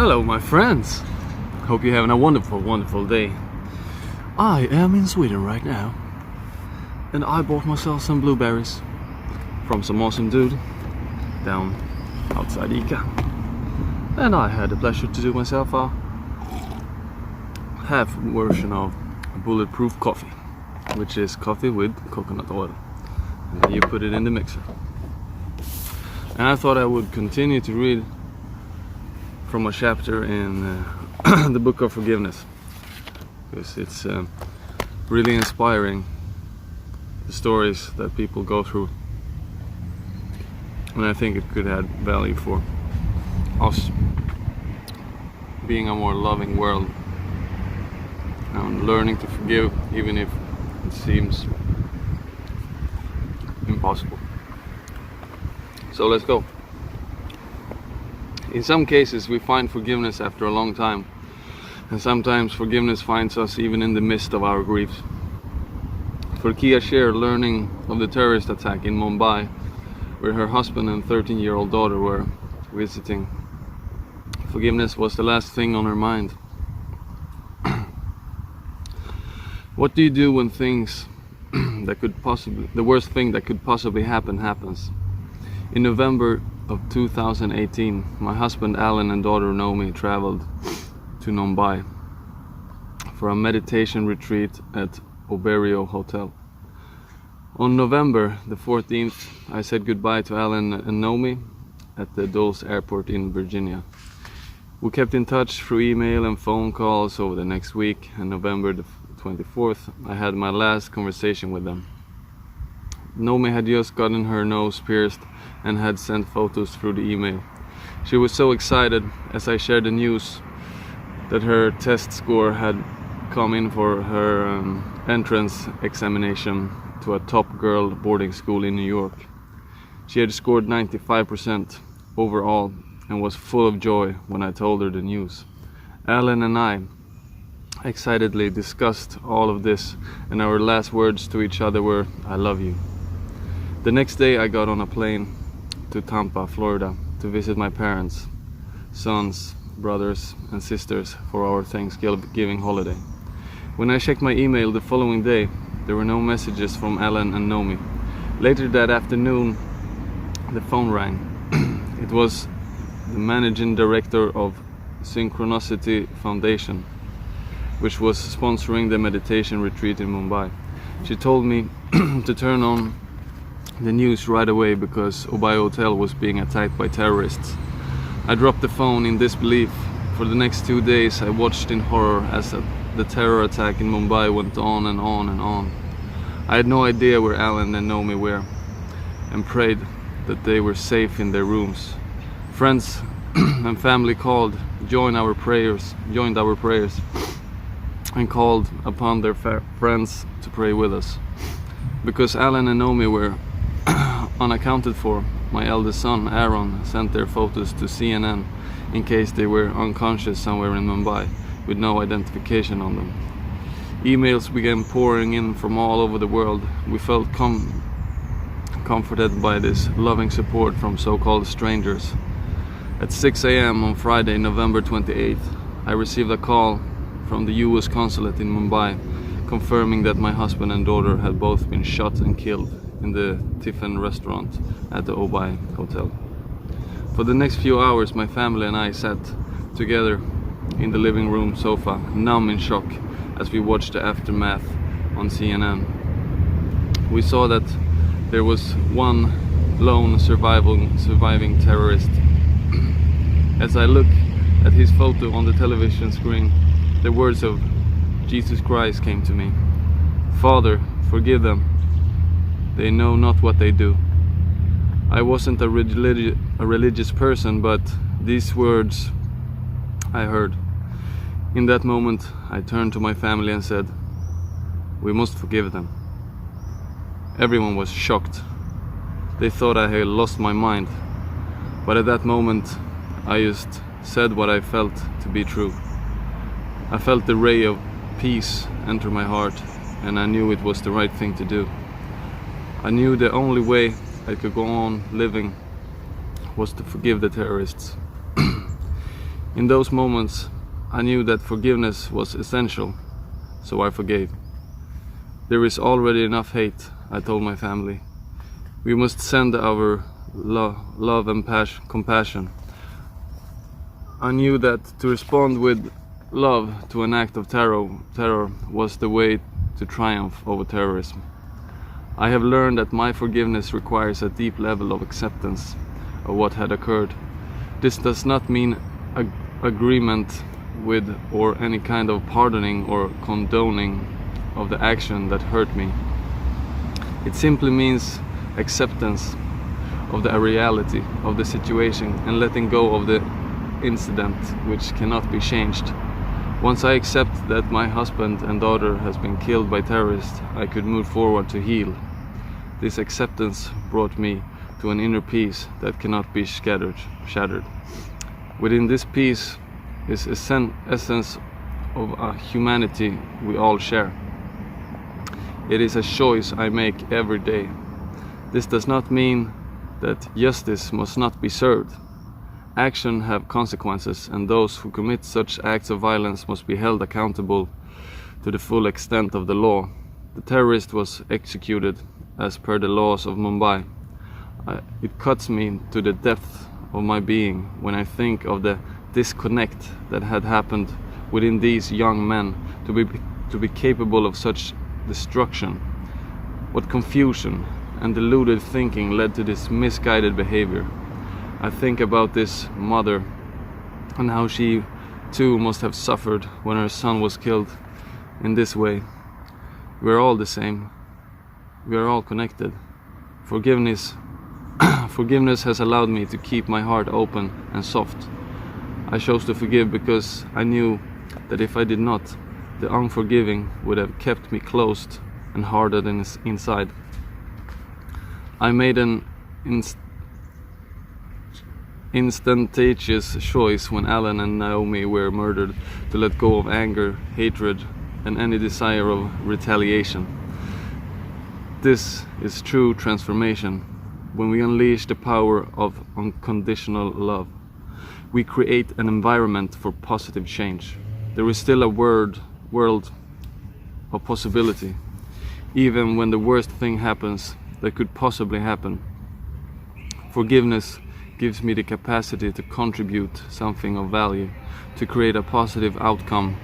Hello my friends, hope you're having a wonderful day. I am in Sweden right now and I bought myself some blueberries from some awesome dude down outside Ica, and I had the pleasure to do myself a half version of bulletproof coffee, which is coffee with coconut oil, and then you put it in the mixer. And I thought I would continue to read from a chapter in the book of Forgiveness, because it's really inspiring, the stories that people go through, and I think it could add value for us being a more loving world and learning to forgive even if it seems impossible. So let's go. In some cases we find forgiveness after a long time, and sometimes forgiveness finds us even in the midst of our griefs. For Kia shared learning of the terrorist attack in Mumbai, where her husband and 13-year-old daughter were visiting, forgiveness was the last thing on her mind. What do you do when things the worst thing that could possibly happen happens? In November of 2018, my husband Alan and daughter Naomi traveled to Mumbai for a meditation retreat at Oberoi Hotel. On November the 14th, I said goodbye to Alan and Naomi at the Dulles Airport in Virginia. We kept in touch through email and phone calls over the next week, and November the 24th, I had my last conversation with them. Naomi had just gotten her nose pierced and had sent photos through the email. She was so excited as I shared the news that her test score had come in for her entrance examination to a top girl boarding school in New York. She had scored 95% overall and was full of joy when I told her the news. Alan and I excitedly discussed all of this, and our last words to each other were, "I love you." The next day I got on a plane to Tampa, Florida, to visit my parents, sons, brothers and sisters for our Thanksgiving holiday. When I checked my email the following day, there were no messages from Alan and Naomi. Later that afternoon, the phone rang. It was the managing director of Synchronicity Foundation, which was sponsoring the meditation retreat in Mumbai. She told me to turn on the news right away because Oberoi Hotel was being attacked by terrorists. I dropped the phone in disbelief. For the next 2 days I watched in horror as the terror attack in Mumbai went on and on and on. I had no idea where Alan and Naomi were, and prayed that they were safe in their rooms. Friends and family joined our prayers, and called upon their friends to pray with us. Because Alan and Naomi were unaccounted for, my eldest son Aaron sent their photos to CNN in case they were unconscious somewhere in Mumbai with no identification on them. Emails began pouring in from all over the world. We felt comforted by this loving support from so-called strangers. At 6 a.m. on Friday, November 28th, I received a call from the US consulate in Mumbai confirming that my husband and daughter had both been shot and killed in the Tiffin restaurant at the Oberoi Hotel. For the next few hours, my family and I sat together in the living room sofa, numb in shock, as we watched the aftermath on CNN. We saw that there was one lone surviving terrorist. As I look at his photo on the television screen, the words of Jesus Christ came to me. "Father, forgive them. They know not what they do." I wasn't a religious person, but these words I heard. In that moment, I turned to my family and said, "We must forgive them." Everyone was shocked. They thought I had lost my mind. But at that moment, I just said what I felt to be true. I felt the ray of peace enter my heart, and I knew it was the right thing to do. I knew the only way I could go on living was to forgive the terrorists. In those moments, I knew that forgiveness was essential, so I forgave. There is already enough hate, I told my family. We must send our love and compassion. I knew that to respond with love to an act of terror was the way to triumph over terrorism. I have learned that my forgiveness requires a deep level of acceptance of what had occurred. This does not mean agreement with or any kind of pardoning or condoning of the action that hurt me. It simply means acceptance of the reality of the situation and letting go of the incident which cannot be changed. Once I accept that my husband and daughter has been killed by terrorists, I could move forward to heal. This acceptance brought me to an inner peace that cannot be shattered. Within this peace is essence of a humanity we all share. It is a choice I make every day. This does not mean that justice must not be served. Action have consequences, and those who commit such acts of violence must be held accountable to the full extent of the law. The terrorist was executed as per the laws of Mumbai. It cuts me to the depth of my being when I think of the disconnect that had happened within these young men to be capable of such destruction. What confusion and deluded thinking led to this misguided behavior. I think about this mother and how she too must have suffered when her son was killed in this way. We are all the same. We are all connected. Forgiveness has allowed me to keep my heart open and soft. I chose to forgive because I knew that if I did not, the unforgiving would have kept me closed and hardened inside. I made an instantaneous choice when Alan and Naomi were murdered to let go of anger, hatred, and any desire of retaliation. This is true transformation. When we unleash the power of unconditional love, we create an environment for positive change. There is still a world of possibility, even when the worst thing happens that could possibly happen. Forgiveness gives me the capacity to contribute something of value, to create a positive outcome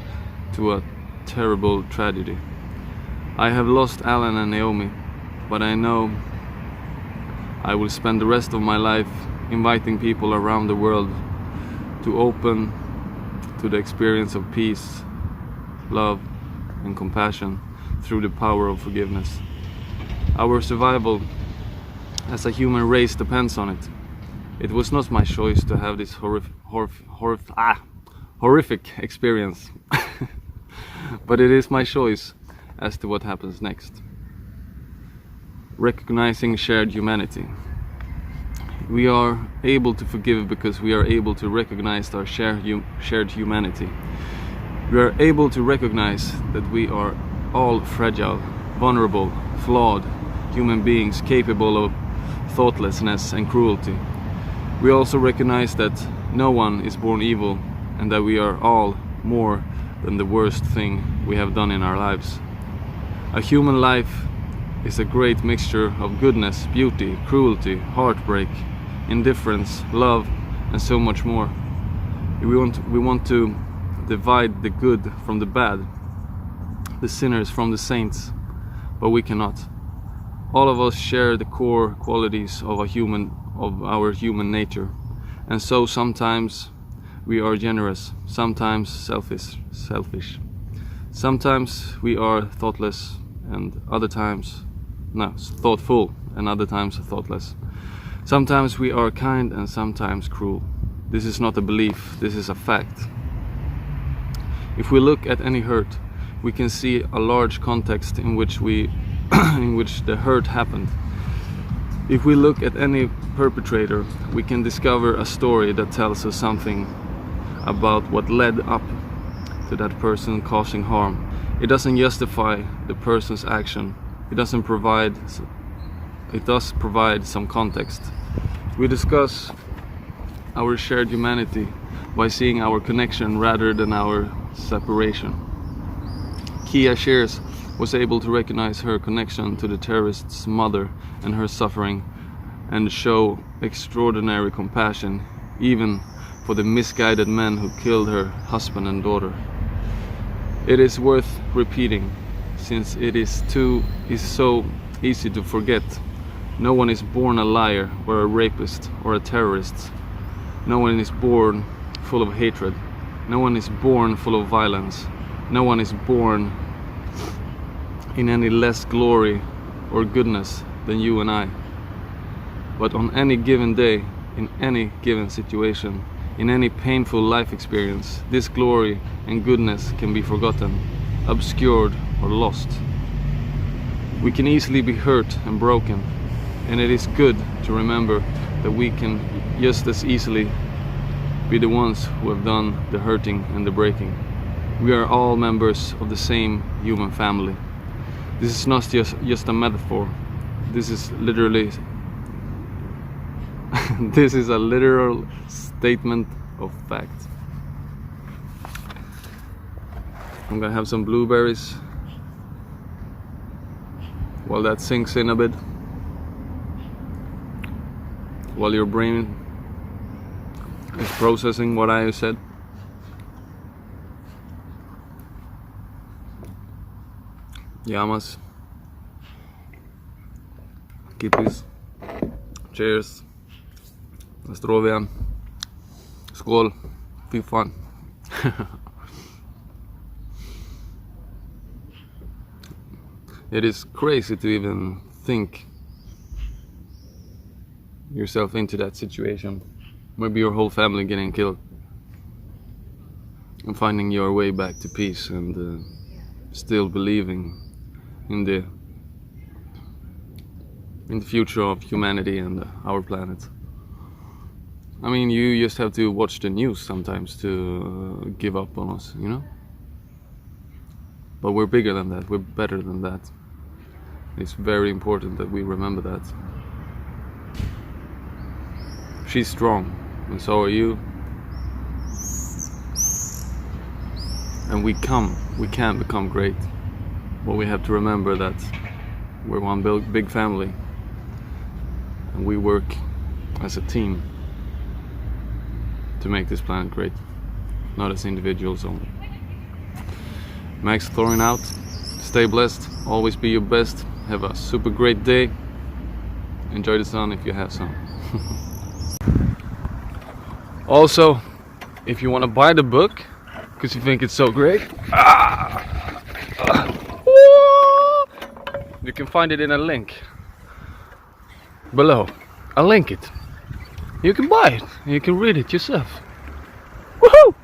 to a terrible tragedy. I have lost Alan and Naomi, but I know I will spend the rest of my life inviting people around the world to open to the experience of peace, love, and compassion through the power of forgiveness. Our survival as a human race depends on it. It was not my choice to have this horrific experience, but it is my choice as to what happens next. Recognizing shared humanity. We are able to forgive because we are able to recognize our shared humanity. We are able to recognize that we are all fragile, vulnerable, flawed human beings capable of thoughtlessness and cruelty. We also recognize that no one is born evil and that we are all more than the worst thing we have done in our lives. A human life is a great mixture of goodness, beauty, cruelty, heartbreak, indifference, love, and so much more. We want to divide the good from the bad, the sinners from the saints, but we cannot. All of us share the core qualities of our human nature, and so sometimes we are generous, sometimes selfish. Sometimes we are thoughtless, and other times thoughtful, and other times thoughtless. Sometimes we are kind and sometimes cruel. This is not a belief, this is a fact. If we look at any hurt, we can see a large context in which the hurt happened. If we look at any perpetrator, we can discover a story that tells us something about what led up to that person causing harm. It doesn't justify the person's action. It does provide some context. We discuss our shared humanity by seeing our connection rather than our separation. Kia Shears was able to recognize her connection to the terrorist's mother and her suffering, and show extraordinary compassion even for the misguided men who killed her husband and daughter. It is worth repeating, since it is so easy to forget. No one is born a liar or a rapist or a terrorist. No one is born full of hatred. No one is born full of violence. No one is born in any less glory or goodness than you and I. But on any given day, in any given situation, in any painful life experience, this glory and goodness can be forgotten, obscured, or lost. We can easily be hurt and broken, and it is good to remember that we can just as easily be the ones who have done the hurting and the breaking. We are all members of the same human family. This is not just a metaphor. This is literally this is a literal statement of fact. I'm gonna have some blueberries while that sinks in a bit, while your brain is processing what I said. Yamas, kippis, cheers, zdrovia, skål, fy fan. It is crazy to even think yourself into that situation. Maybe your whole family getting killed and finding your way back to peace and still believing in the future of humanity and our planet. I mean, you just have to watch the news sometimes to give up on us, you know? But we're bigger than that, we're better than that. It's very important that we remember that. She's strong, and so are you. And we can become great. But we have to remember that we're one big family, and we work as a team to make this planet great, not as individuals only. Max Thorin out. Stay blessed, always be your best, have a super great day, enjoy the sun if you have some. Also, if you want to buy the book because you think it's so great, you can find it in a link below. I'll link it. You can buy it, you can read it yourself. Woohoo!